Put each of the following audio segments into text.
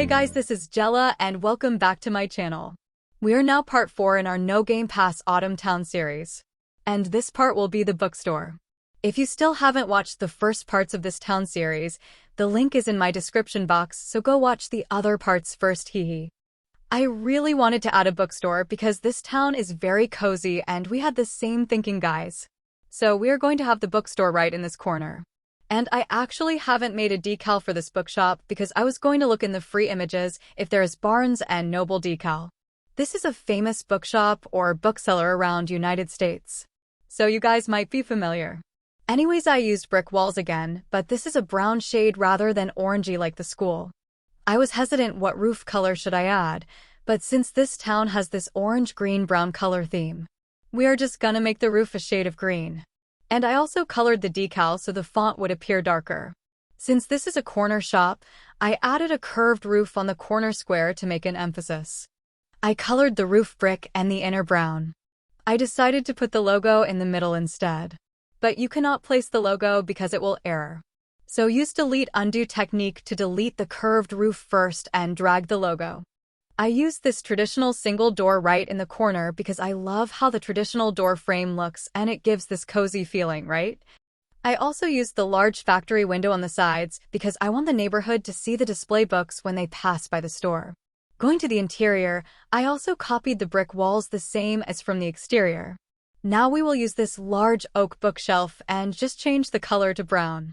Hey guys, this is Jella and welcome back to my channel. We are now part 4 in our No Game Pass Autumn Town series. And this part will be the bookstore. If you still haven't watched the first parts of this town series, the link is in my description box, so go watch the other parts first, hehe. I really wanted to add a bookstore because this town is very cozy and we had the same thinking, guys. So we are going to have the bookstore right in this corner. And I actually haven't made a decal for this bookshop because I was going to look in the free images if there is Barnes and Noble decal. This is a famous bookshop or bookseller around United States. So you guys might be familiar. Anyways, I used brick walls again, but this is a brown shade rather than orangey like the school. I was hesitant what roof color should I add, but since this town has this orange-green-brown color theme, we are just gonna make the roof a shade of green. And I also colored the decal so the font would appear darker. Since this is a corner shop, I added a curved roof on the corner square to make an emphasis. I colored the roof brick and the inner brown. I decided to put the logo in the middle instead. But you cannot place the logo because it will error. So use delete undo technique to delete the curved roof first and drag the logo. I used this traditional single door right in the corner because I love how the traditional door frame looks and it gives this cozy feeling, right? I also used the large factory window on the sides because I want the neighborhood to see the display books when they pass by the store. Going to the interior, I also copied the brick walls the same as from the exterior. Now we will use this large oak bookshelf and just change the color to brown.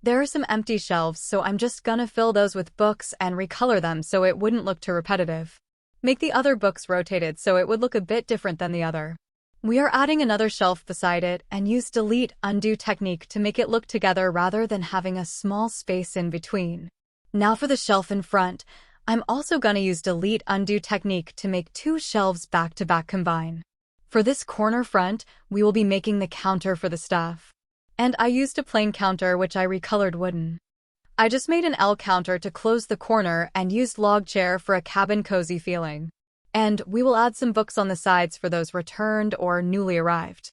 There are some empty shelves, so I'm just gonna fill those with books and recolor them so it wouldn't look too repetitive. Make the other books rotated so it would look a bit different than the other. We are adding another shelf beside it and use delete undo technique to make it look together rather than having a small space in between. Now for the shelf in front, I'm also gonna use delete undo technique to make two shelves back to back combine. For this corner front, we will be making the counter for the stuff. And I used a plain counter which I recolored wooden. I just made an L counter to close the corner and used log chair for a cabin cozy feeling. And we will add some books on the sides for those returned or newly arrived.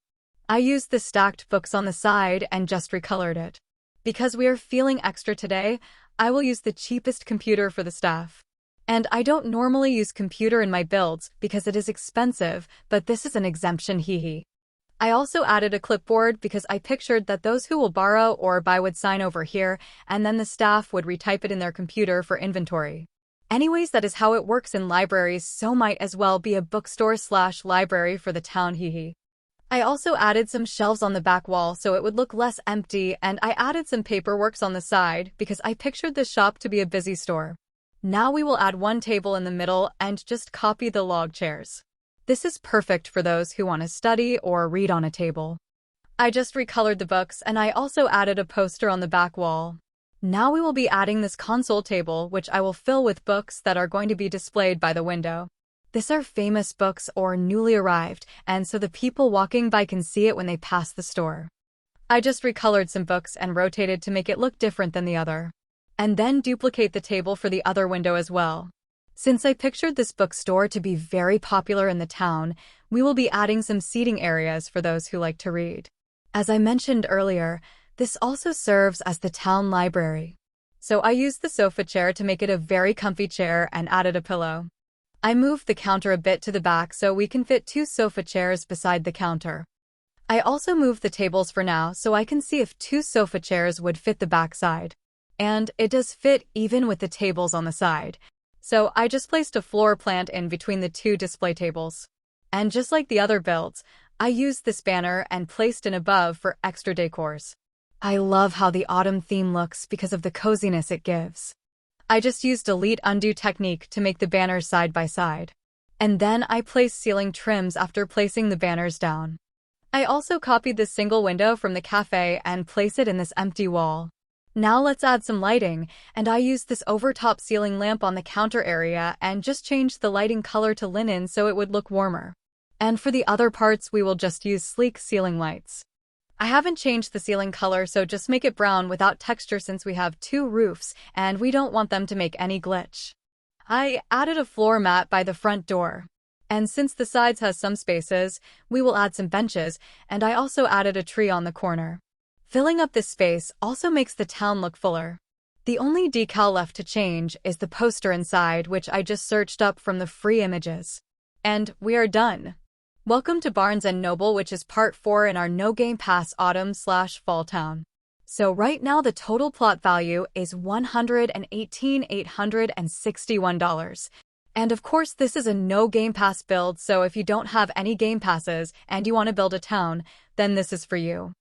I used the stacked books on the side and just recolored it. Because we are feeling extra today, I will use the cheapest computer for the staff. And I don't normally use computer in my builds because it is expensive, but this is an exemption, hehe. I also added a clipboard because I pictured that those who will borrow or buy would sign over here, and then the staff would retype it in their computer for inventory. Anyways, that is how it works in libraries, so might as well be a bookstore/library for the town, hehe. I also added some shelves on the back wall so it would look less empty, and I added some paperworks on the side because I pictured the shop to be a busy store. Now we will add one table in the middle and just copy the log chairs. This is perfect for those who want to study or read on a table. I just recolored the books and I also added a poster on the back wall. Now we will be adding this console table which I will fill with books that are going to be displayed by the window. These are famous books or newly arrived, and so the people walking by can see it when they pass the store. I just recolored some books and rotated to make it look different than the other. And then duplicate the table for the other window as well. Since I pictured this bookstore to be very popular in the town, we will be adding some seating areas for those who like to read. As I mentioned earlier, this also serves as the town library. So I used the sofa chair to make it a very comfy chair and added a pillow. I moved the counter a bit to the back so we can fit two sofa chairs beside the counter. I also moved the tables for now so I can see if two sofa chairs would fit the back side. And it does fit even with the tables on the side. So I just placed a floor plant in between the two display tables. And just like the other builds, I used this banner and placed it above for extra decors. I love how the autumn theme looks because of the coziness it gives. I just used delete undo technique to make the banners side by side. And then I placed ceiling trims after placing the banners down. I also copied this single window from the cafe and placed it in this empty wall. Now let's add some lighting, and I used this overtop ceiling lamp on the counter area and just changed the lighting color to linen so it would look warmer. And for the other parts we will just use sleek ceiling lights. I haven't changed the ceiling color, so just make it brown without texture since we have two roofs and we don't want them to make any glitch. I added a floor mat by the front door. And since the sides has some spaces, we will add some benches, and I also added a tree on the corner. Filling up this space also makes the town look fuller. The only decal left to change is the poster inside, which I just searched up from the free images. And we are done. Welcome to Barnes & Noble, which is part 4 in our No Game Pass Autumn/Fall Town. So right now the total plot value is $118,861. And of course this is a no Game Pass build, so if you don't have any Game Passes and you want to build a town, then this is for you.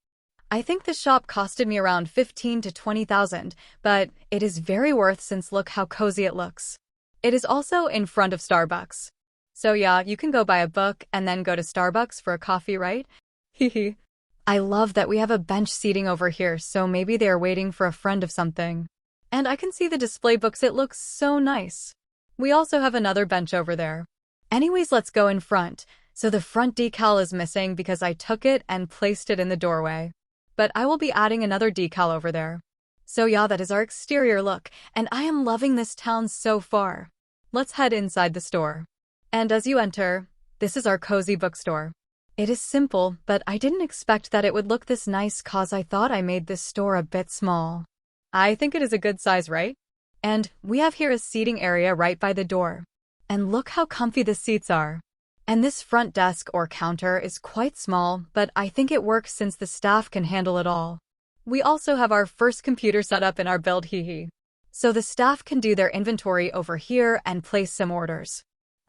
I think the shop costed me around $15,000 to $20,000, but it is very worth since look how cozy it looks. It is also in front of Starbucks. So yeah, you can go buy a book and then go to Starbucks for a coffee, right? Hehe. I love that we have a bench seating over here, so maybe they are waiting for a friend of something. And I can see the display books, it looks so nice. We also have another bench over there. Anyways, let's go in front. So the front decal is missing because I took it and placed it in the doorway. But I will be adding another decal over there. So yeah, that is our exterior look, and I am loving this town so far. Let's head inside the store. And as you enter, this is our cozy bookstore. It is simple, but I didn't expect that it would look this nice cause I thought I made this store a bit small. I think it is a good size, right? And we have here a seating area right by the door. And look how comfy the seats are. And this front desk or counter is quite small, but I think it works since the staff can handle it all. We also have our first computer set up in our build, hehe. So the staff can do their inventory over here and place some orders.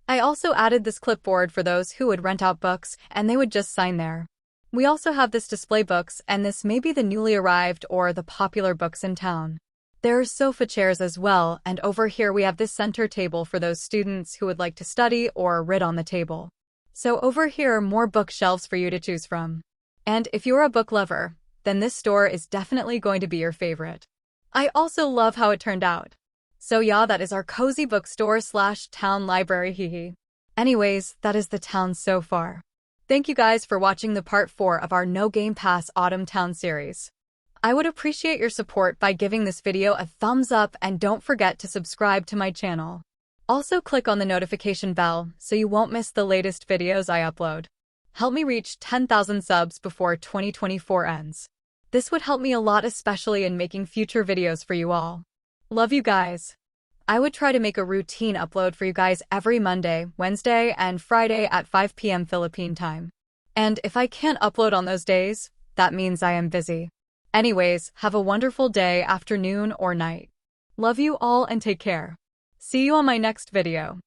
I also added this clipboard for those who would rent out books and they would just sign there. We also have this display books, and this may be the newly arrived or the popular books in town. There are sofa chairs as well, and over here we have this center table for those students who would like to study or read on the table. So over here are more bookshelves for you to choose from. And if you're a book lover, then this store is definitely going to be your favorite. I also love how it turned out. So yeah, that is our cozy bookstore/town library, hehe. Anyways, that is the town so far. Thank you guys for watching the part 4 of our No Game Pass Autumn Town series. I would appreciate your support by giving this video a thumbs up, and don't forget to subscribe to my channel. Also click on the notification bell so you won't miss the latest videos I upload. Help me reach 10,000 subs before 2024 ends. This would help me a lot, especially in making future videos for you all. Love you guys. I would try to make a routine upload for you guys every Monday, Wednesday, and Friday at 5 p.m. Philippine time. And if I can't upload on those days, that means I am busy. Anyways, have a wonderful day, afternoon, or night. Love you all and take care. See you on my next video.